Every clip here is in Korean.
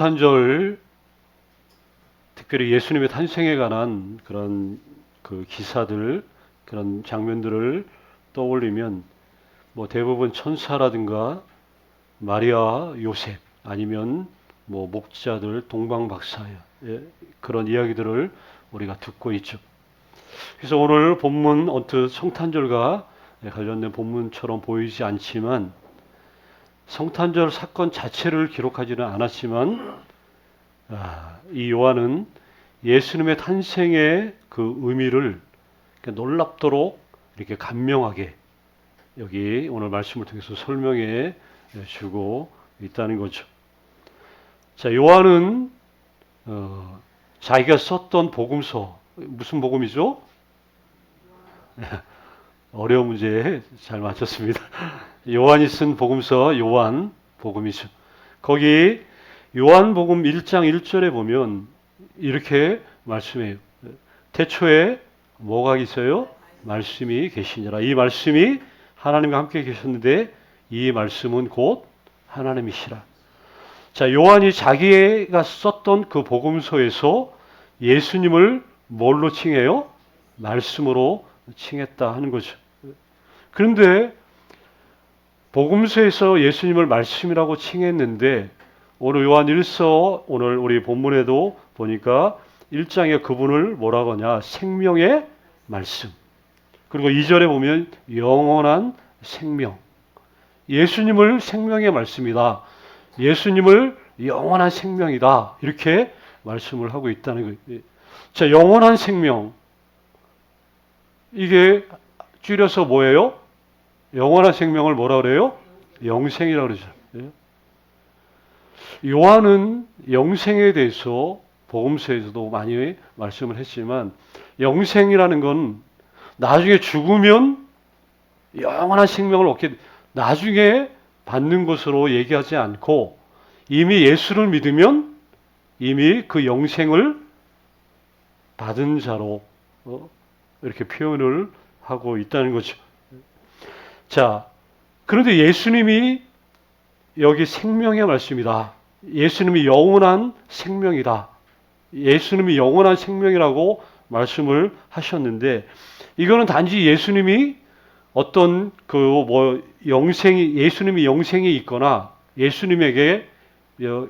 성탄절, 특별히 예수님의 탄생에 관한 그런 그 기사들, 그런 장면들을 떠올리면 뭐 대부분 천사라든가 마리아, 요셉, 아니면 뭐 목자들, 동방박사, 그런 이야기들을 우리가 듣고 있죠. 그래서 오늘 본문 언뜻 성탄절과 관련된 본문처럼 보이지 않지만 성탄절 사건 자체를 기록하지는 않았지만 이 요한은 예수님의 탄생의 그 의미를 놀랍도록 이렇게 감명하게 여기 오늘 말씀을 통해서 설명해 주고 있다는 거죠. 자, 요한은 자기가 썼던 복음서, 무슨 복음이죠? 어려운 문제에 잘 맞췄습니다. 요한이 쓴 복음서 요한 복음이죠. 거기 요한복음 1장 1절에 보면 이렇게 말씀해요. 태초에 뭐가 있어요? 말씀이 계시니라. 이 말씀이 하나님과 함께 계셨는데 이 말씀은 곧 하나님이시라. 자, 요한이 자기가 썼던 그 복음서에서 예수님을 뭘로 칭해요? 말씀으로 칭했다 하는 거죠. 그런데 복음서에서 예수님을 말씀이라고 칭했는데 오늘 요한 1서 오늘 우리 본문에도 보니까 1장에 그분을 뭐라고 하냐? 생명의 말씀. 그리고 2절에 보면 영원한 생명. 예수님을 생명의 말씀이다. 예수님을 영원한 생명이다. 이렇게 말씀을 하고 있다는 거예요. 자, 영원한 생명. 이게 줄여서 뭐예요? 영원한 생명을 뭐라 그래요? 영생이라고 그러죠. 요한은 영생에 대해서 복음서에서도 많이 말씀을 했지만 영생이라는 건 나중에 죽으면 영원한 생명을 얻게 나중에 받는 것으로 얘기하지 않고 이미 예수를 믿으면 이미 그 영생을 받은 자로 이렇게 표현을 하고 있다는 거죠. 자, 그런데 예수님이 여기 생명의 말씀이다. 예수님이 영원한 생명이다. 예수님이 영원한 생명이라고 말씀을 하셨는데 이거는 단지 예수님이 어떤 예수님이 영생이 있거나 예수님에게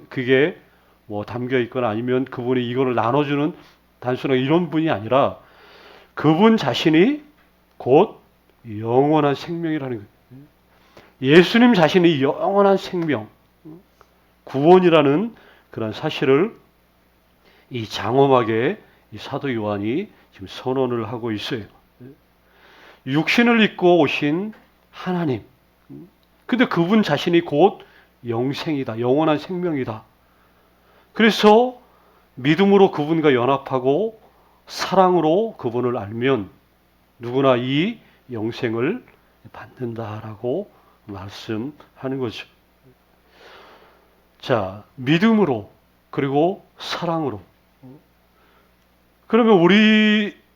그게 뭐 담겨 있거나 아니면 그분이 이거를 나눠주는 단순하게 이런 분이 아니라 그분 자신이 곧 영원한 생명이라는 거예요. 예수님 자신이 영원한 생명, 구원이라는 그런 사실을 이 장엄하게 이 사도 요한이 지금 선언을 하고 있어요. 육신을 입고 오신 하나님. 근데 그분 자신이 곧 영생이다. 영원한 생명이다. 그래서 믿음으로 그분과 연합하고 사랑으로 그분을 알면 누구나 이 영생을 받는다라고 말씀하는 거죠. 자, 믿음으로 그리고 사랑으로. 그러면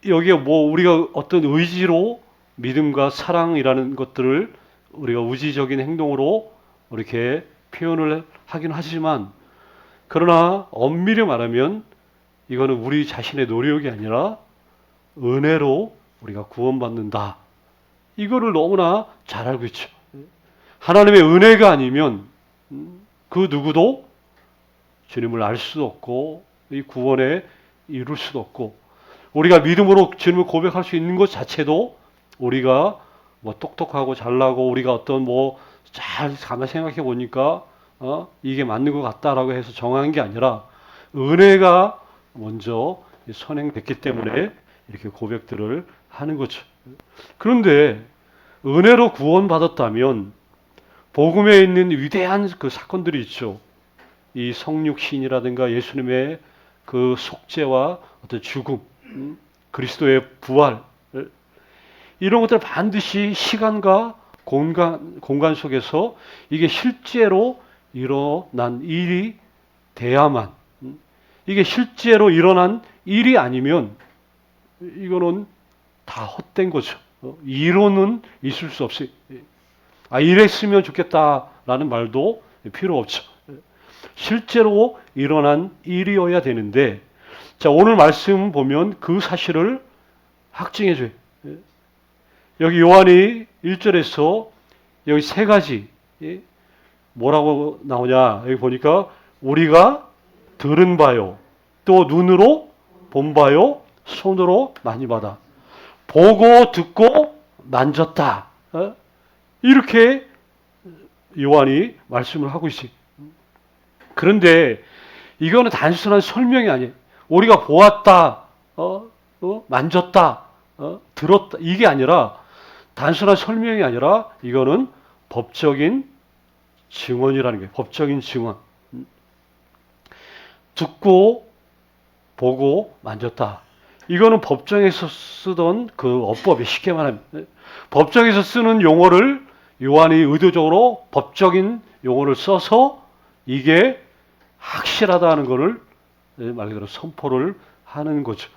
여기에 우리가 어떤 의지로 믿음과 사랑이라는 것들을 우리가 의지적인 행동으로 이렇게 표현을 하긴 하지만 그러나 엄밀히 말하면 이거는 우리 자신의 노력이 아니라 은혜로 우리가 구원받는다. 이거를 너무나 잘 알고 있죠. 하나님의 은혜가 아니면 그 누구도 주님을 알 수도 없고 이 구원에 이룰 수도 없고 우리가 믿음으로 주님을 고백할 수 있는 것 자체도 우리가 뭐 똑똑하고 잘나고 우리가 어떤 잘 가만 생각해 보니까 이게 맞는 것 같다라고 해서 정한 게 아니라 은혜가 먼저 선행됐기 때문에 이렇게 고백들을 하는 거죠. 그런데 은혜로 구원받았다면 복음에 있는 위대한 그 사건들이 있죠. 이 성육신이라든가 예수님의 그 속죄와 어떤 죽음, 그리스도의 부활, 이런 것들 반드시 시간과 공간 속에서 이게 실제로 일어난 일이 돼야만, 이게 실제로 일어난 일이 아니면 이거는 다 헛된 거죠. 이론은 있을 수 없어요. 이랬으면 좋겠다라는 말도 필요 없죠. 실제로 일어난 일이어야 되는데, 자, 오늘 말씀 보면 그 사실을 확증해 줘요. 여기 요한이 1절에서 여기 세 가지 뭐라고 나오냐, 여기 보니까 우리가 들은 바요, 또 눈으로 본 바요, 손으로 만져보다, 보고 듣고 만졌다. 이렇게 요한이 말씀을 하고 있어요. 그런데 이거는 단순한 설명이 아니에요. 우리가 보았다, 만졌다, 들었다, 이게 아니라 단순한 설명이 아니라 이거는 법적인 증언이라는 거예요. 법적인 증언. 듣고 보고 만졌다. 이거는 법정에서 쓰던 그 어법이, 쉽게 말하면 법정에서 쓰는 용어를 요한이 의도적으로 법적인 용어를 써서 이게 확실하다는 것을 말 그대로 선포를 하는 거죠.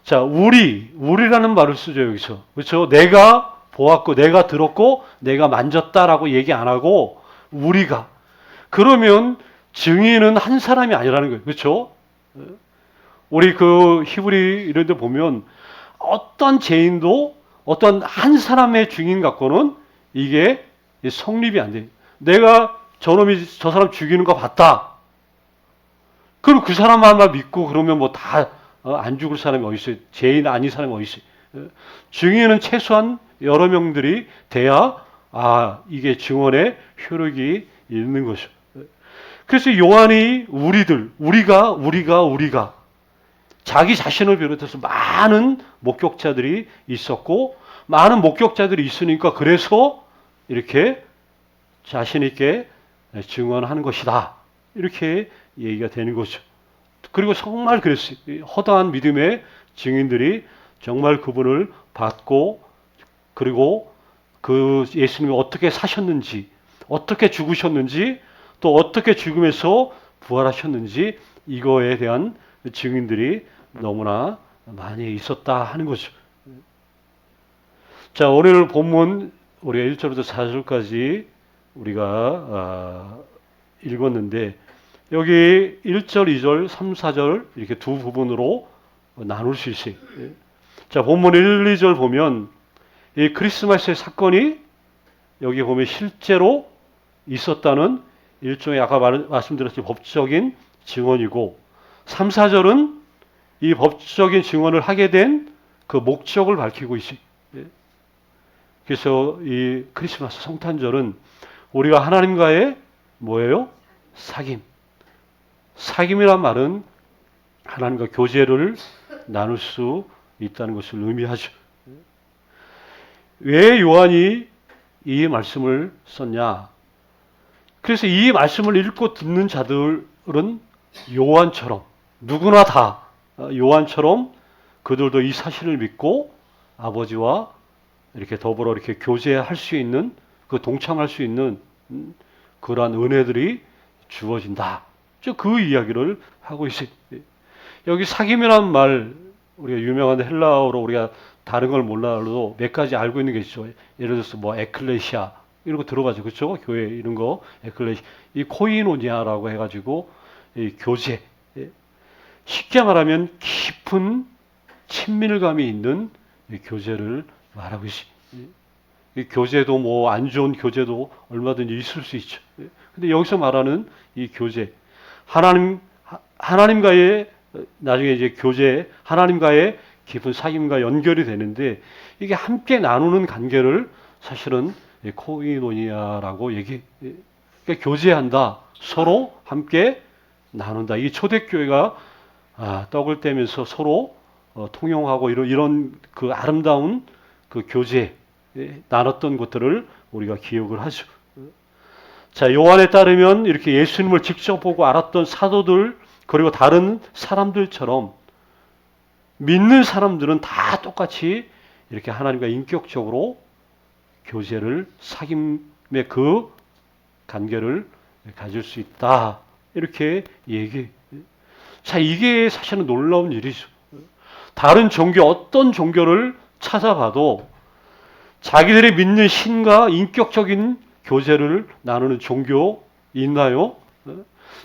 자, 우리라는 말을 쓰죠, 여기서. 그렇죠? 내가 보았고, 내가 들었고, 내가 만졌다라고 얘기 안 하고, 우리가. 그러면 증인은 한 사람이 아니라는 거예요. 그렇죠? 우리 그 히브리 이런 데 보면 어떤 죄인도 어떤 한 사람의 증인 갖고는 이게 성립이 안 돼요. 내가 저놈이 저 사람 죽이는 거 봤다. 그럼 그 사람 말만 믿고 그러면 뭐 다 안 죽을 사람이 어디 있어요? 죄인 아닌 사람이 어디 있어요? 증인은 최소한 여러 명들이 돼야 이게 증언의 효력이 있는 것이죠. 그래서 요한이 우리가 자기 자신을 비롯해서 많은 목격자들이 있었고, 많은 목격자들이 있으니까 그래서 이렇게 자신 있게 증언하는 것이다. 이렇게 얘기가 되는 거죠. 그리고 정말 그랬어요. 허다한 믿음의 증인들이 정말 그분을 받고, 그리고 그 예수님이 어떻게 사셨는지, 어떻게 죽으셨는지, 또 어떻게 죽음에서 부활하셨는지, 이거에 대한 증인들이 너무나 많이 있었다 하는 거죠. 자, 오늘 본문 우리가 1절부터 4절까지 우리가 읽었는데, 여기 1절, 2절, 3, 4절 이렇게 두 부분으로 나눌 수 있어요. 자, 본문 1, 2절 보면 이 크리스마스의 사건이 여기 보면 실제로 있었다는 일종의 아까 말씀드렸듯이 법적인 증언이고, 3, 4절은 이 법적인 증언을 하게 된 그 목적을 밝히고 있어요. 그래서 이 크리스마스 성탄절은 우리가 하나님과의 뭐예요? 사귐이란 말은 하나님과 교제를 나눌 수 있다는 것을 의미하죠. 왜 요한이 이 말씀을 썼냐? 그래서 이 말씀을 읽고 듣는 자들은 요한처럼, 누구나 다 요한처럼 그들도 이 사실을 믿고 아버지와 이렇게 더불어 이렇게 교제할 수 있는, 그 동참할 수 있는 그러한 은혜들이 주어진다. 그 이야기를 하고 있어요. 여기 사귐이라는 말, 우리가 유명한 헬라어로 우리가 다른 걸 몰라도 몇 가지 알고 있는 게 있죠. 예를 들어서 뭐 에클레시아 이런 거 들어가죠. 그렇죠? 교회 이런 거 에클레시아, 이 코이노니아라고 해가지고 이 교제. 쉽게 말하면 깊은 친밀감이 있는 교제를 말하고 있습니다. 이 교제도 뭐 안 좋은 교제도 얼마든지 있을 수 있죠. 근데 여기서 말하는 이 교제, 하나님과의 나중에 이제 교제, 하나님과의 깊은 사귐과 연결이 되는데, 이게 함께 나누는 관계를 사실은 코이노니아라고 그러니까 교제한다, 서로 함께 나눈다. 이 초대교회가 떡을 떼면서 서로 통용하고 이런 그 아름다운 그 교제 나눴던 것들을 우리가 기억을 하죠. 자, 요한에 따르면 이렇게 예수님을 직접 보고 알았던 사도들, 그리고 다른 사람들처럼 믿는 사람들은 다 똑같이 이렇게 하나님과 인격적으로 교제를, 사귐의 그 관계를 가질 수 있다. 이렇게 얘기해요. 자, 이게 사실은 놀라운 일이죠. 다른 종교, 어떤 종교를 찾아봐도 자기들이 믿는 신과 인격적인 교제를 나누는 종교 있나요?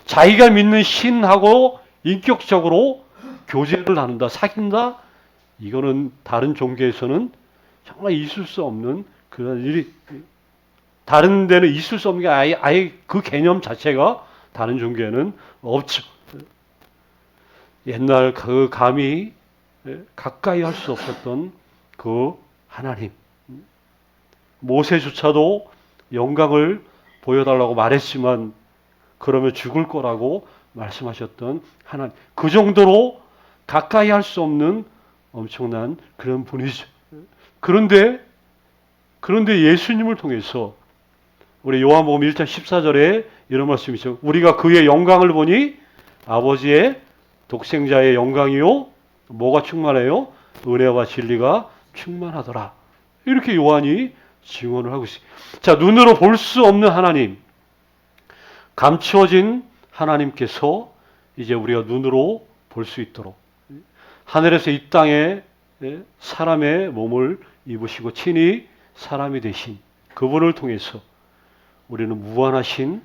자기가 믿는 신하고 인격적으로 교제를 나눈다, 사귄다. 이거는 다른 종교에서는 정말 있을 수 없는 그런 일이, 다른 데는 있을 수 없는 게 아예 그 개념 자체가 다른 종교에는 없죠. 옛날 그 감히 가까이 할 수 없었던 그 하나님. 모세조차도 영광을 보여달라고 말했지만 그러면 죽을 거라고 말씀하셨던 하나님. 그 정도로 가까이 할 수 없는 엄청난 그런 분이죠. 그런데 예수님을 통해서 우리 요한복음 1장 14절에 이런 말씀이죠. 우리가 그의 영광을 보니 아버지의 독생자의 영광이요. 뭐가 충만해요? 은혜와 진리가 충만하더라. 이렇게 요한이 증언을 하고 있어요. 자, 눈으로 볼 수 없는 하나님, 감추어진 하나님께서 이제 우리가 눈으로 볼 수 있도록 하늘에서 이 땅에 사람의 몸을 입으시고 친히 사람이 되신 그분을 통해서 우리는 무한하신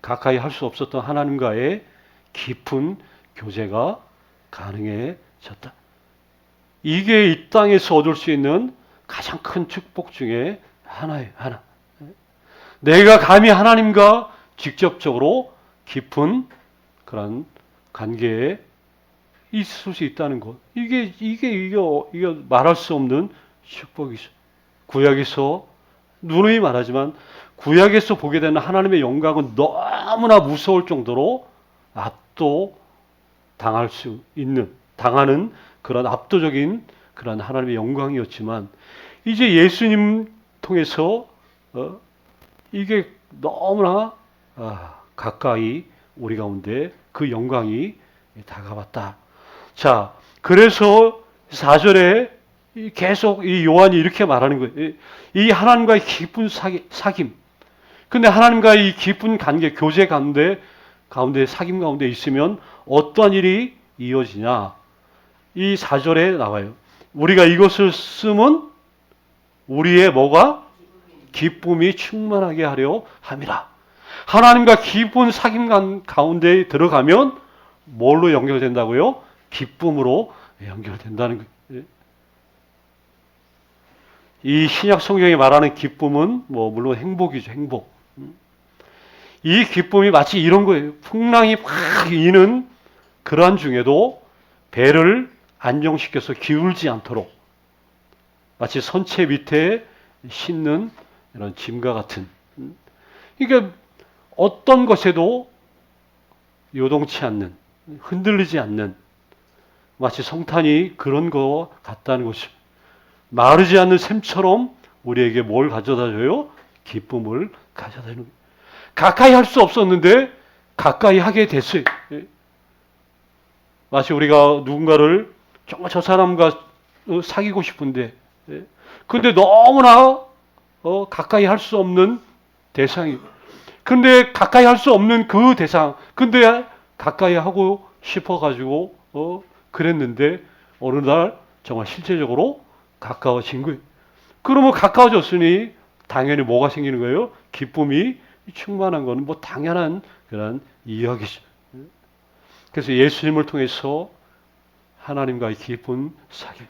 가까이 할 수 없었던 하나님과의 깊은 교제가 가능해졌다. 이게 이 땅에서 얻을 수 있는 가장 큰 축복 중에 하나예요. 하나. 내가 감히 하나님과 직접적으로 깊은 그런 관계에 있을 수 있다는 것. 이게 말할 수 없는 축복이죠. 구약에서 누누이 말하지만 구약에서 보게 되는 하나님의 영광은 너무나 무서울 정도로 당할 수 있는, 당하는 그런 압도적인 그런 하나님의 영광이었지만 이제 예수님 통해서 이게 너무나 가까이 우리 가운데 그 영광이 다가왔다. 자, 그래서 4절에 계속 이 요한이 이렇게 말하는 거예요. 이 하나님과의 깊은 사귐. 근데 하나님과의 이 깊은 관계, 교제 가운데 사귐 가운데 있으면 어떠한 일이 이어지냐? 이 4절에 나와요. 우리가 이것을 쓰면 우리의 뭐가? 기쁨이 충만하게 하려 함이라. 하나님과 깊은 사귐 가운데 들어가면 뭘로 연결된다고요? 기쁨으로 연결된다는 거예요. 이 신약 성경이 말하는 기쁨은 물론 행복이죠. 행복. 이 기쁨이 마치 이런 거예요. 풍랑이 팍 이는 그러한 중에도 배를 안정시켜서 기울지 않도록 마치 선체 밑에 싣는 이런 짐과 같은. 그러니까 어떤 것에도 요동치 않는, 흔들리지 않는 마치 성탄이 그런 거 같다는 것이죠. 마르지 않는 샘처럼 우리에게 뭘 가져다 줘요? 기쁨을 가져다 주는 거예요. 가까이 할 수 없었는데 가까이 하게 됐어요. 마치 우리가 누군가를 정말 저 사람과 사귀고 싶은데 근데 너무나 가까이 할 수 없는 대상이. 근데 가까이 할 수 없는 그 대상. 근데 가까이 하고 싶어가지고 그랬는데 어느 날 정말 실제적으로 가까워진 거예요. 그러면 가까워졌으니 당연히 뭐가 생기는 거예요? 기쁨이 충만한 거는 당연한 그런 이야기죠. 그래서 예수님을 통해서 하나님과의 깊은 사귐.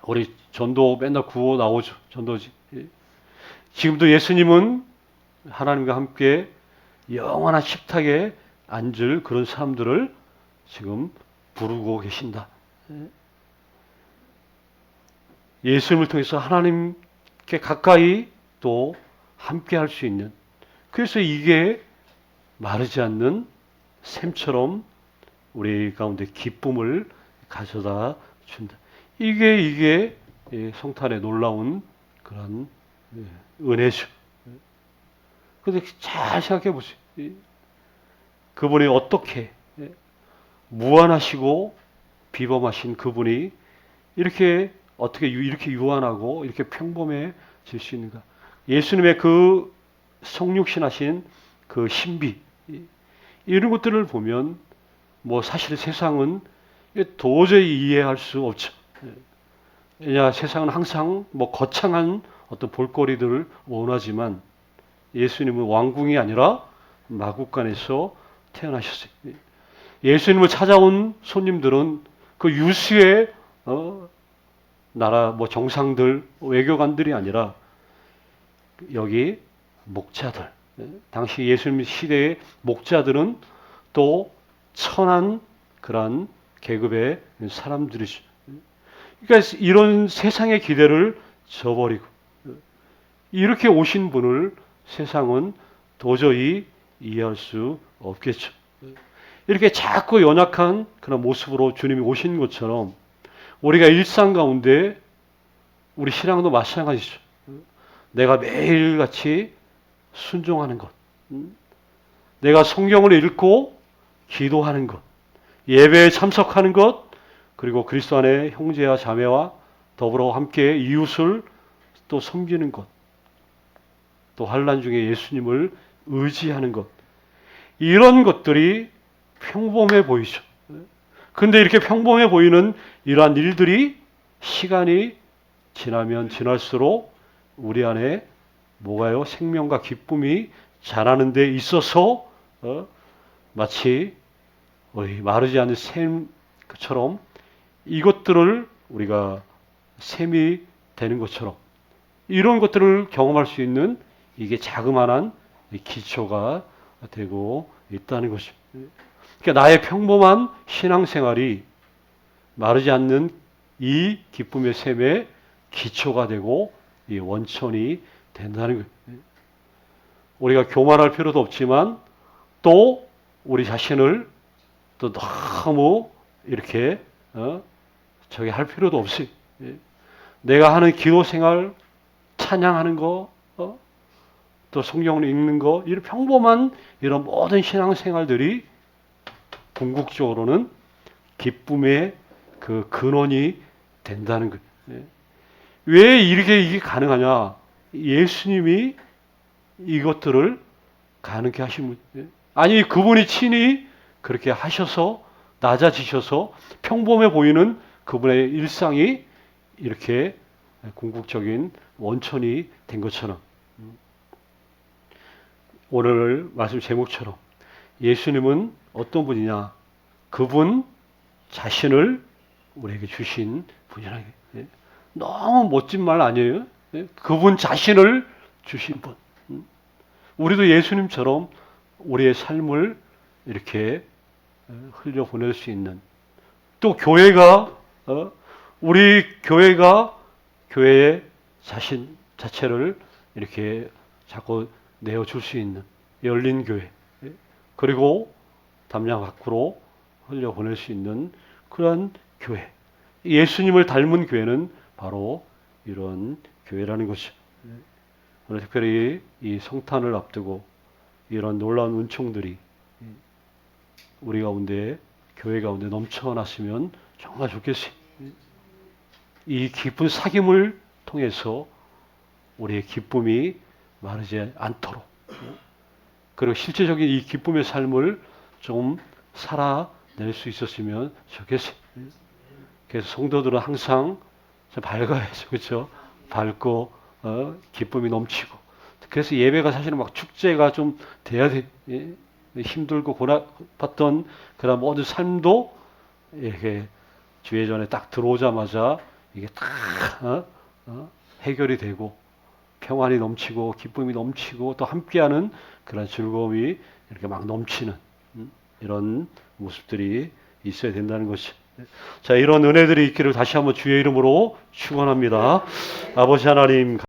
우리 전도 맨날 구호 나오죠. 전도지. 지금도 예수님은 하나님과 함께 영원한 식탁에 앉을 그런 사람들을 지금 부르고 계신다. 예수님을 통해서 하나님께 가까이 또 함께 할 수 있는. 그래서 이게 마르지 않는 샘처럼 우리 가운데 기쁨을 가져다 준다. 이게 성탄의 놀라운 그런 은혜죠. 그런데 잘 생각해 보세요. 그분이 어떻게 무한하시고 비범하신 그분이 어떻게 이렇게 유한하고 이렇게 평범해질 수 있는가? 예수님의 그 성육신하신 그 신비 이런 것들을 보면 사실 세상은 도저히 이해할 수 없죠. 왜냐 세상은 항상 거창한 어떤 볼거리들을 원하지만 예수님은 왕궁이 아니라 마국간에서 태어나셨어요. 예수님을 찾아온 손님들은 그 유수의 나라 뭐 정상들, 외교관들이 아니라 여기 목자들, 당시 예수님 시대의 목자들은 또 천한 그런 계급의 사람들이죠. 그러니까 이런 세상의 기대를 저버리고 이렇게 오신 분을 세상은 도저히 이해할 수 없겠죠. 이렇게 작고 연약한 그런 모습으로 주님이 오신 것처럼 우리가 일상 가운데 우리 신앙도 마찬가지죠. 내가 매일같이 순종하는 것, 내가 성경을 읽고 기도하는 것, 예배에 참석하는 것, 그리고 그리스도 안에 형제와 자매와 더불어 함께 이웃을 또 섬기는 것, 또 환난 중에 예수님을 의지하는 것, 이런 것들이 평범해 보이죠. 근데 이렇게 평범해 보이는 이러한 일들이 시간이 지나면 지날수록 우리 안에 뭐가요? 생명과 기쁨이 자라는 데 있어서 마치 마르지 않는 샘처럼 이것들을 우리가 샘이 되는 것처럼 이런 것들을 경험할 수 있는 이게 자그마한 기초가 되고 있다는 것이죠. 그러니까 나의 평범한 신앙생활이 마르지 않는 이 기쁨의 샘의 기초가 되고 이 원천이 된다는 거예요. 우리가 교만할 필요도 없지만 또 우리 자신을 또 너무 이렇게 저기 할 필요도 없어요. 내가 하는 기도 생활, 찬양하는 거, 또 성경을 읽는 거, 이런 평범한 이런 모든 신앙생활들이 궁극적으로는 기쁨의 그 근원이 된다는 거예요. 왜 이게 가능하냐? 예수님이 이것들을 가능케 하신 분. 아니 그분이 친히 그렇게 하셔서 낮아지셔서 평범해 보이는 그분의 일상이 이렇게 궁극적인 원천이 된 것처럼 오늘 말씀 제목처럼 예수님은 어떤 분이냐? 그분 자신을 우리에게 주신 분이라는 게 너무 멋진 말 아니에요? 그분 자신을 주신 분. 우리도 예수님처럼 우리의 삶을 이렇게 흘려보낼 수 있는 또 교회가 우리 교회가 교회의 자신 자체를 이렇게 자꾸 내어줄 수 있는 열린 교회 그리고 담양 밖으로 흘려보낼 수 있는 그러한 교회 예수님을 닮은 교회는 바로 이런 교회라는 것이죠. 오늘 특별히 이 성탄을 앞두고 이런 놀라운 은총들이 우리 가운데 교회 가운데 넘쳐났으면 정말 좋겠어요. 이 기쁜 사귐을 통해서 우리의 기쁨이 마르지 않도록 그리고 실제적인 이 기쁨의 삶을 좀 살아낼 수 있었으면 좋겠어요. 그래서 성도들은 항상 밝아야죠. 그렇죠? 밝고 기쁨이 넘치고 그래서 예배가 사실은 막 축제가 좀 돼야 돼. 힘들고 고난받던 그런 모든 삶도 이렇게 주예전에 딱 들어오자마자 이게 딱 해결이 되고 평안이 넘치고 기쁨이 넘치고 또 함께하는 그런 즐거움이 이렇게 막 넘치는 이런 모습들이 있어야 된다는 것이. 자, 이런 은혜들이 있기를 다시 한번 주의 이름으로 축원합니다. 아버지 하나님.